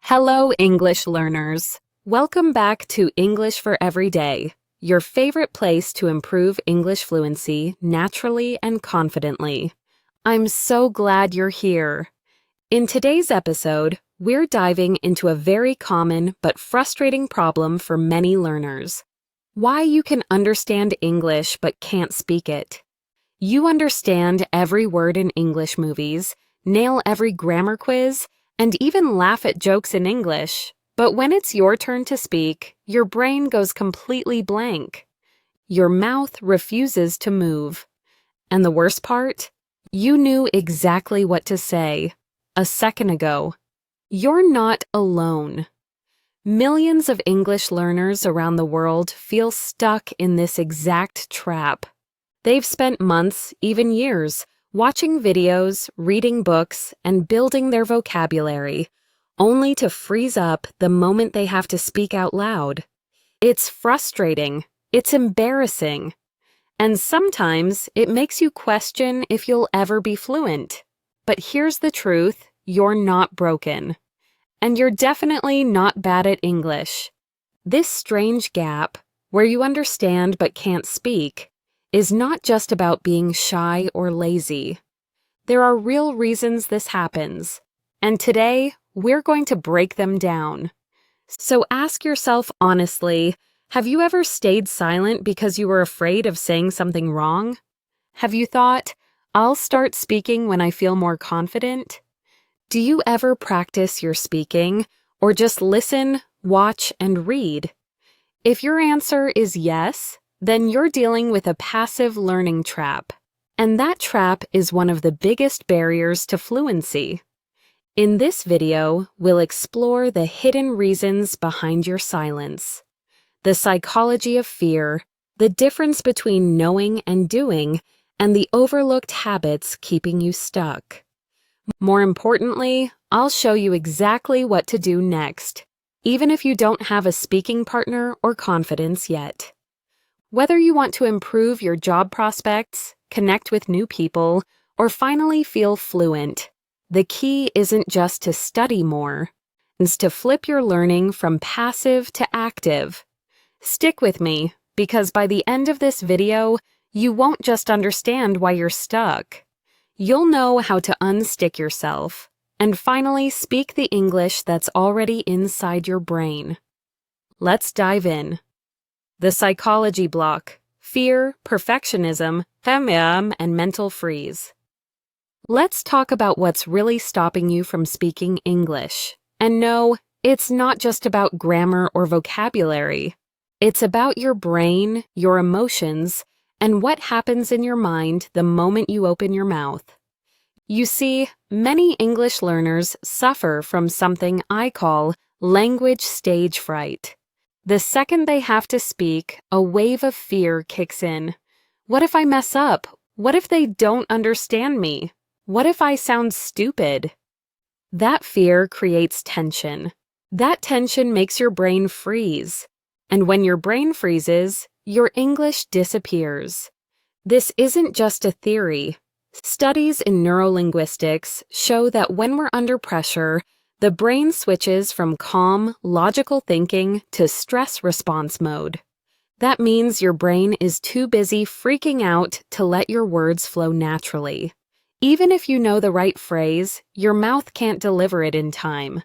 Hello, English learners. Welcome back to English for Every Day, your favorite place to improve English fluency naturally and confidently. I'm so glad you're here. In today's episode, we're diving into a very common but frustrating problem for many learners. Why you can understand English but can't speak it. You understand every word in English movies, nail every grammar quiz, and even laugh at jokes in English, but when it's your turn to speak, your brain goes completely blank. Your mouth refuses to move. And the worst part? You knew exactly what to say a second ago. You're not alone. Millions of English learners around the world feel stuck in this exact trap. They've spent months, even years, watching videos, reading books, and building their vocabulary, only to freeze up the moment they have to speak out loud. It's frustrating, it's embarrassing, and sometimes it makes you question if you'll ever be fluent. But here's the truth, you're not broken. And you're definitely not bad at English. This strange gap, where you understand but can't speak, is not just about being shy or lazy. There are real reasons this happens, and today we're going to break them down. So ask yourself honestly, have you ever stayed silent because you were afraid of saying something wrong? Have you thought, I'll start speaking when I feel more confident? Do you ever practice your speaking, or just listen, watch, and read? If your answer is yes, then you're dealing with a passive learning trap. And that trap is one of the biggest barriers to fluency. In this video, we'll explore the hidden reasons behind your silence, the psychology of fear, the difference between knowing and doing, and the overlooked habits keeping you stuck. More importantly, I'll show you exactly what to do next, even if you don't have a speaking partner or confidence yet. Whether you want to improve your job prospects, connect with new people, or finally feel fluent, the key isn't just to study more, it's to flip your learning from passive to active. Stick with me, because by the end of this video, you won't just understand why you're stuck. You'll know how to unstick yourself, and finally speak the English that's already inside your brain. Let's dive in. The psychology block, fear, perfectionism, and mental freeze. Let's talk about what's really stopping you from speaking English. And no, it's not just about grammar or vocabulary. It's about your brain, your emotions, and what happens in your mind the moment you open your mouth. You see, many English learners suffer from something I call language stage fright. The second they have to speak, a wave of fear kicks in. What if I mess up? What if they don't understand me? What if I sound stupid? That fear creates tension. That tension makes your brain freeze. And when your brain freezes, your English disappears. This isn't just a theory. Studies in neurolinguistics show that when we're under pressure, the brain switches from calm, logical thinking to stress response mode. That means your brain is too busy freaking out to let your words flow naturally. Even if you know the right phrase, your mouth can't deliver it in time.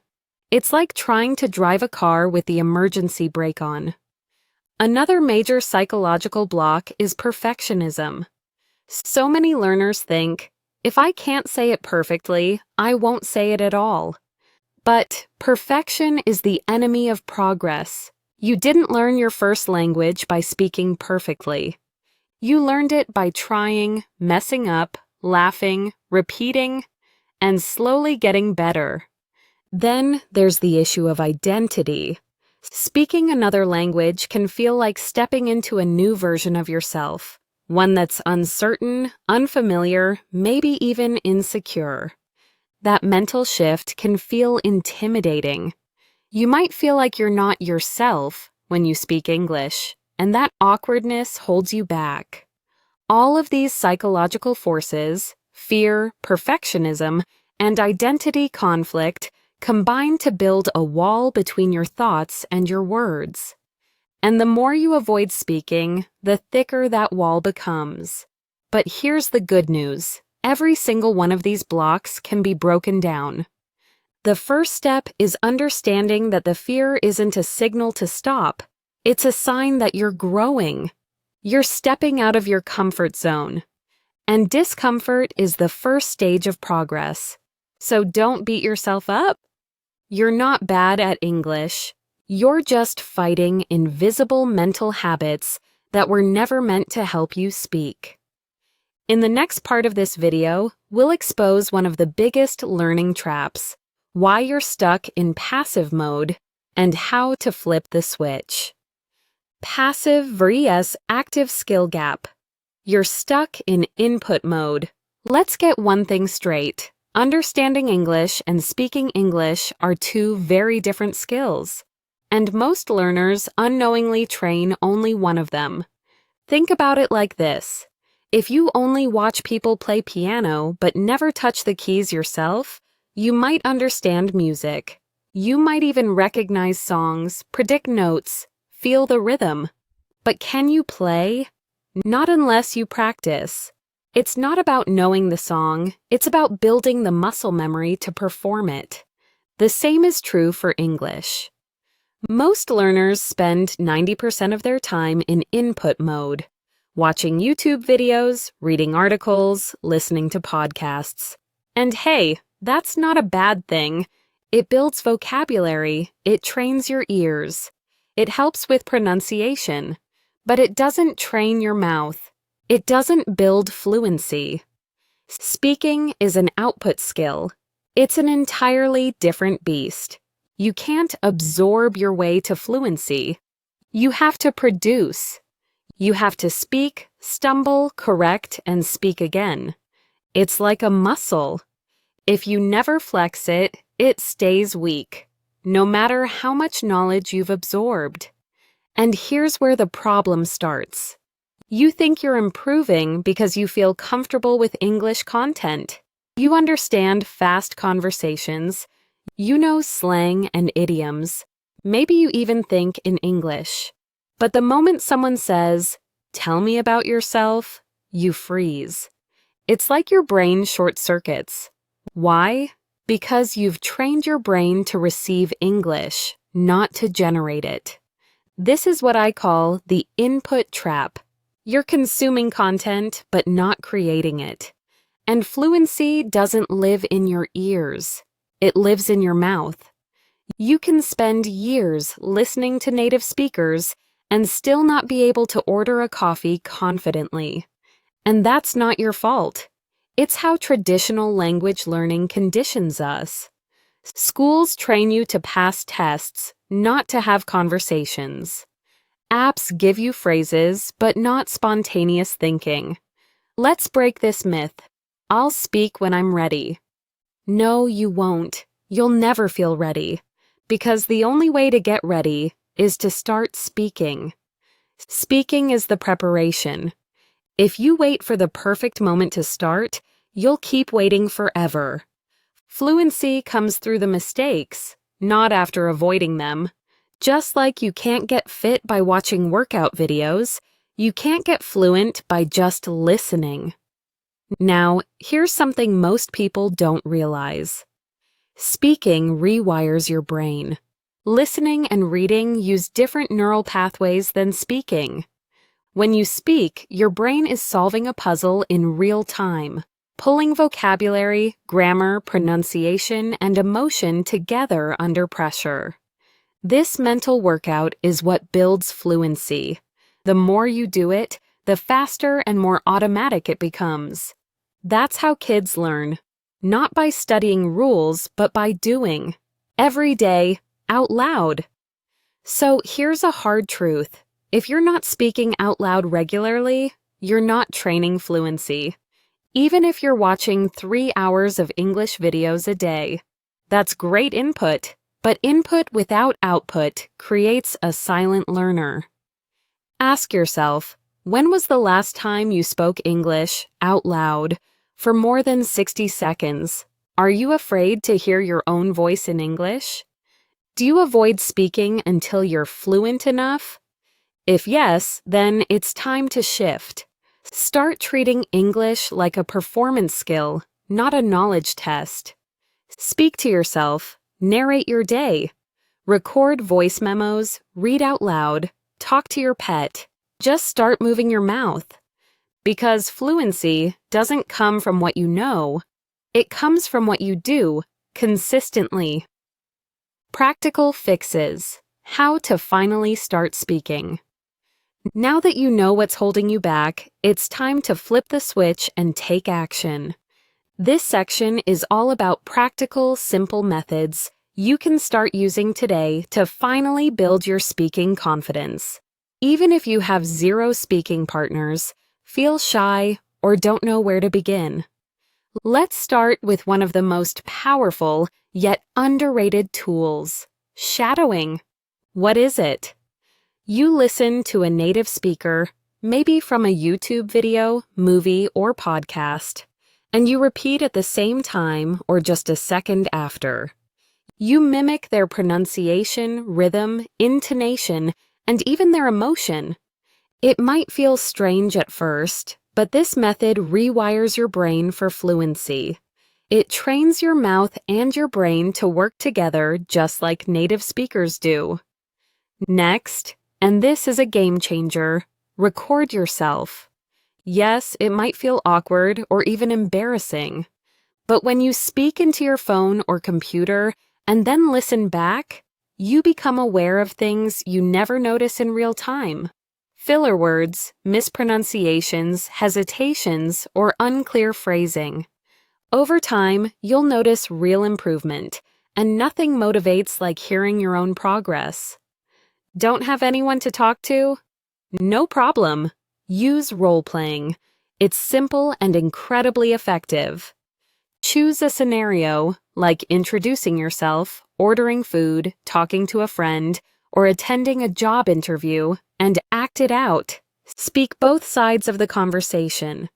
It's like trying to drive a car with the emergency brake on. Another major psychological block is perfectionism. So many learners think, if I can't say it perfectly, I won't say it at all. But perfection is the enemy of progress. You didn't learn your first language by speaking perfectly. You learned it by trying, messing up, laughing, repeating, and slowly getting better. Then there's the issue of identity. Speaking another language can feel like stepping into a new version of yourself, one that's uncertain, unfamiliar, maybe even insecure. That mental shift can feel intimidating. You might feel like you're not yourself when you speak English, and that awkwardness holds you back. All of these psychological forces, fear, perfectionism, and identity conflict combine to build a wall between your thoughts and your words. And the more you avoid speaking, the thicker that wall becomes. But here's the good news. Every single one of these blocks can be broken down. The first step is understanding that the fear isn't a signal to stop. It's a sign that you're growing. You're stepping out of your comfort zone. And discomfort is the first stage of progress. So don't beat yourself up. You're not bad at English. You're just fighting invisible mental habits that were never meant to help you speak. In the next part of this video, we'll expose one of the biggest learning traps, why you're stuck in passive mode, and how to flip the switch. Passive vs. active skill gap. You're stuck in input mode. Let's get one thing straight. Understanding English and speaking English are two very different skills. And most learners unknowingly train only one of them. Think about it like this. If you only watch people play piano but never touch the keys yourself, you might understand music. You might even recognize songs, predict notes, feel the rhythm. But can you play? Not unless you practice. It's not about knowing the song, it's about building the muscle memory to perform it. The same is true for English. Most learners spend 90% of their time in input mode, watching YouTube videos, reading articles, listening to podcasts. And hey, that's not a bad thing. It builds vocabulary, it trains your ears. It helps with pronunciation, but it doesn't train your mouth. It doesn't build fluency. Speaking is an output skill. It's an entirely different beast. You can't absorb your way to fluency. You have to produce. You have to speak, stumble, correct, and speak again. It's like a muscle. If you never flex it, it stays weak, no matter how much knowledge you've absorbed. And here's where the problem starts. You think you're improving because you feel comfortable with English content. You understand fast conversations. You know slang and idioms. Maybe you even think in English. But the moment someone says, "Tell me about yourself," you freeze. It's like your brain short-circuits. Why? Because you've trained your brain to receive English, not to generate it. This is what I call the input trap. You're consuming content, but not creating it. And fluency doesn't live in your ears. It lives in your mouth. You can spend years listening to native speakers and still not be able to order a coffee confidently. And that's not your fault. It's how traditional language learning conditions us. Schools train you to pass tests, not to have conversations. Apps give you phrases, but not spontaneous thinking. Let's break this myth. I'll speak when I'm ready. No, you won't. You'll never feel ready. Because the only way to get ready is to start speaking. Speaking is the preparation. If you wait for the perfect moment to start, you'll keep waiting forever. Fluency comes through the mistakes, not after avoiding them. Just like you can't get fit by watching workout videos, you can't get fluent by just listening. Now, here's something most people don't realize. Speaking rewires your brain. Listening and reading use different neural pathways than speaking. When you speak, your brain is solving a puzzle in real time, pulling vocabulary, grammar, pronunciation, and emotion together under pressure. This mental workout is what builds fluency. The more you do it, the faster and more automatic it becomes. That's how kids learn. Not by studying rules, but by doing. Every day, out loud. So here's a hard truth. If you're not speaking out loud regularly, you're not training fluency. Even if you're watching 3 hours of English videos a day. That's great input, but input without output creates a silent learner. Ask yourself, when was the last time you spoke English out loud for more than 60 seconds? Are you afraid to hear your own voice in English? Do you avoid speaking until you're fluent enough? If yes, then it's time to shift. Start treating English like a performance skill, not a knowledge test. Speak to yourself, narrate your day, record voice memos, read out loud, talk to your pet. Just start moving your mouth. Because fluency doesn't come from what you know, it comes from what you do consistently. Practical fixes. How to finally start speaking. Now that you know what's holding you back, it's time to flip the switch and take action. This section is all about practical, simple methods you can start using today to finally build your speaking confidence. Even if you have zero speaking partners, feel shy, or don't know where to begin. Let's start with one of the most powerful yet underrated tools, shadowing. What is it? You listen to a native speaker, maybe from a YouTube video, movie, or podcast, and you repeat at the same time or just a second after. You mimic their pronunciation, rhythm, intonation, and even their emotion. It might feel strange at first, but this method rewires your brain for fluency. It trains your mouth and your brain to work together just like native speakers do. Next, and this is a game changer, record yourself. Yes, it might feel awkward or even embarrassing, but when you speak into your phone or computer and then listen back, you become aware of things you never notice in real time. Filler words, mispronunciations, hesitations, or unclear phrasing. Over time, you'll notice real improvement, and nothing motivates like hearing your own progress. Don't have anyone to talk to? No problem. Use role-playing. It's simple and incredibly effective. Choose a scenario, like introducing yourself, ordering food, talking to a friend, or attending a job interview, and act it out. Speak both sides of the conversation.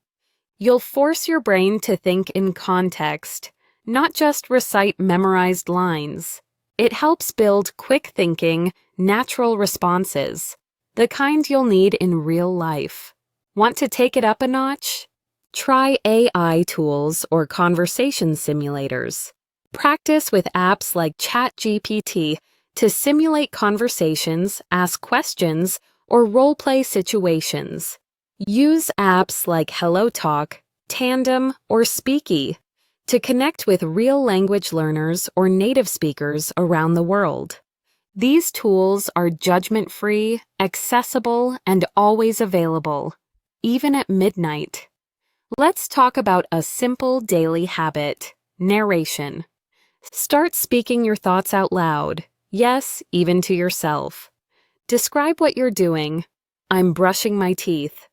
You'll force your brain to think in context, not just recite memorized lines. It helps build quick thinking, natural responses, the kind you'll need in real life. Want to take it up a notch? Try AI tools or conversation simulators. Practice with apps like ChatGPT to simulate conversations, ask questions, or role-play situations. Use apps like HelloTalk, Tandem, or Speaky to connect with real language learners or native speakers around the world. These tools are judgment-free, accessible, and always available, even at midnight. Let's talk about a simple daily habit, narration. Start speaking your thoughts out loud, yes, even to yourself. Describe what you're doing. I'm brushing my teeth.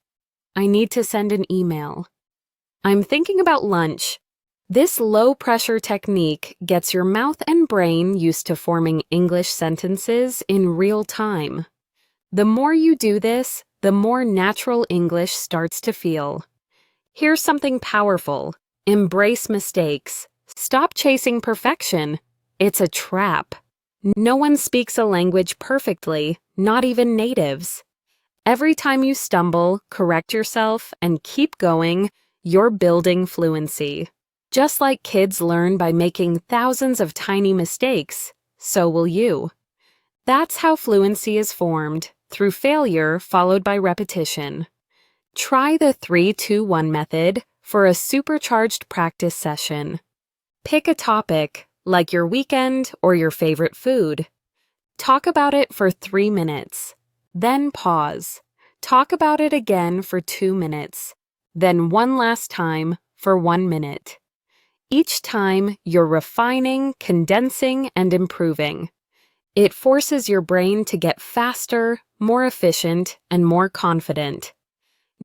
I need to send an email. I'm thinking about lunch. This low-pressure technique gets your mouth and brain used to forming English sentences in real time. The more you do this, the more natural English starts to feel. Here's something powerful. Embrace mistakes. Stop chasing perfection. It's a trap. No one speaks a language perfectly, not even natives. Every time you stumble, correct yourself, and keep going, you're building fluency. Just like kids learn by making thousands of tiny mistakes, so will you. That's how fluency is formed, through failure followed by repetition. Try the 3-2-1 method for a supercharged practice session. Pick a topic, like your weekend or your favorite food. Talk about it for 3 minutes. Then pause. Talk about it again for 2 minutes. Then one last time for 1 minute. Each time, you're refining, condensing, and improving. It forces your brain to get faster, more efficient, and more confident.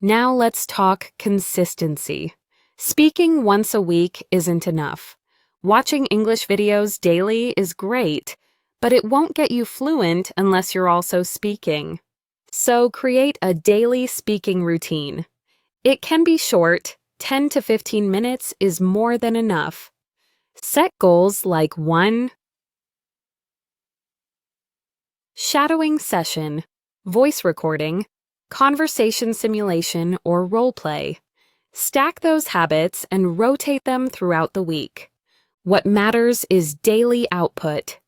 Now let's talk consistency. Speaking once a week isn't enough. Watching English videos daily is great, but it won't get you fluent unless you're also speaking. So create a daily speaking routine. It can be short. 10 to 15 minutes is more than enough. Set goals like 1. Shadowing session, voice recording, conversation simulation, or role play. Stack those habits and rotate them throughout the week. What matters is daily output.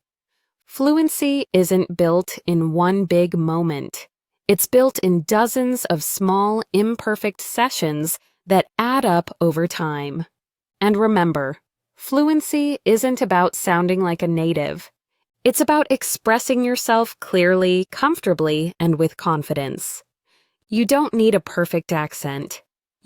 Fluency isn't built in one big moment. It's built in dozens of small, imperfect sessions that add up over time. And remember, fluency isn't about sounding like a native. It's about expressing yourself clearly, comfortably, and with confidence. You don't need a perfect accent.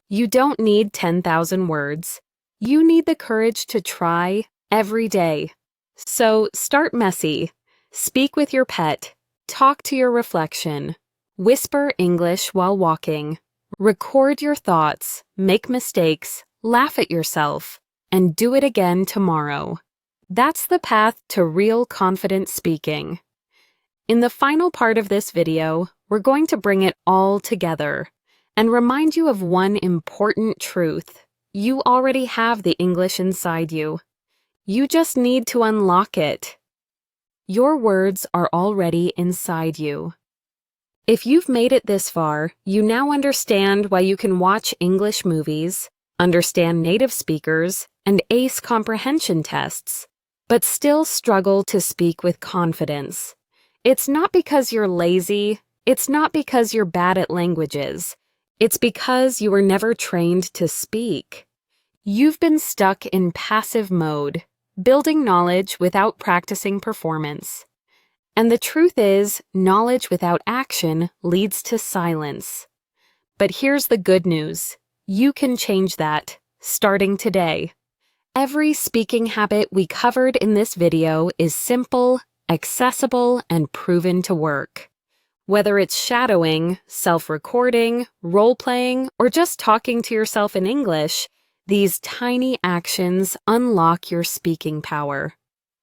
You don't need 10,000 words. You need the courage to try every day. So start messy. Speak with your pet. Talk to your reflection. Whisper English while walking. Record your thoughts. Make mistakes. Laugh at yourself. And do it again tomorrow. That's the path to real confident speaking. In the final part of this video, we're going to bring it all together and remind you of one important truth. You already have the English inside you. You just need to unlock it. Your words are already inside you. If you've made it this far, you now understand why you can watch English movies, understand native speakers, and ace comprehension tests, but still struggle to speak with confidence. It's not because you're lazy. It's not because you're bad at languages. It's because you were never trained to speak. You've been stuck in passive mode, building knowledge without practicing performance. And the truth is, knowledge without action leads to silence. But here's the good news. You can change that, starting today. Every speaking habit we covered in this video is simple, accessible, and proven to work. Whether it's shadowing, self-recording, role-playing, or just talking to yourself in English, these tiny actions unlock your speaking power.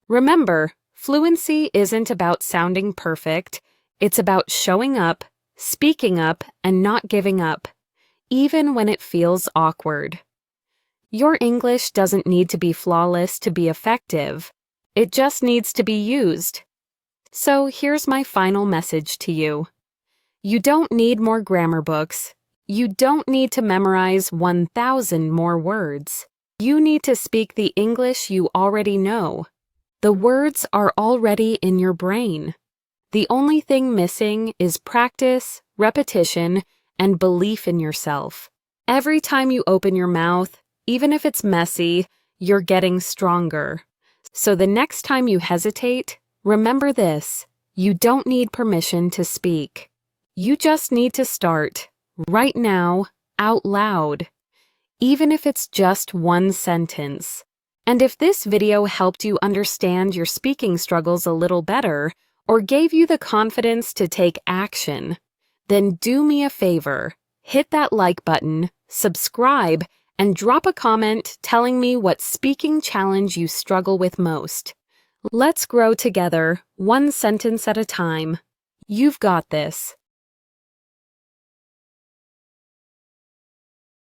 Remember, fluency isn't about sounding perfect. It's about showing up, speaking up, and not giving up, even when it feels awkward. Your English doesn't need to be flawless to be effective. It just needs to be used. So here's my final message to you. You don't need more grammar books. You don't need to memorize 1,000 more words. You need to speak the English you already know. The words are already in your brain. The only thing missing is practice, repetition, and belief in yourself. Every time you open your mouth, even if it's messy, you're getting stronger. So the next time you hesitate, remember this: you don't need permission to speak. You just need to start, right now, out loud. Even if it's just one sentence. And if this video helped you understand your speaking struggles a little better, or gave you the confidence to take action, then do me a favor. Hit that like button, subscribe, and drop a comment telling me what speaking challenge you struggle with most. Let's grow together, one sentence at a time. You've got this.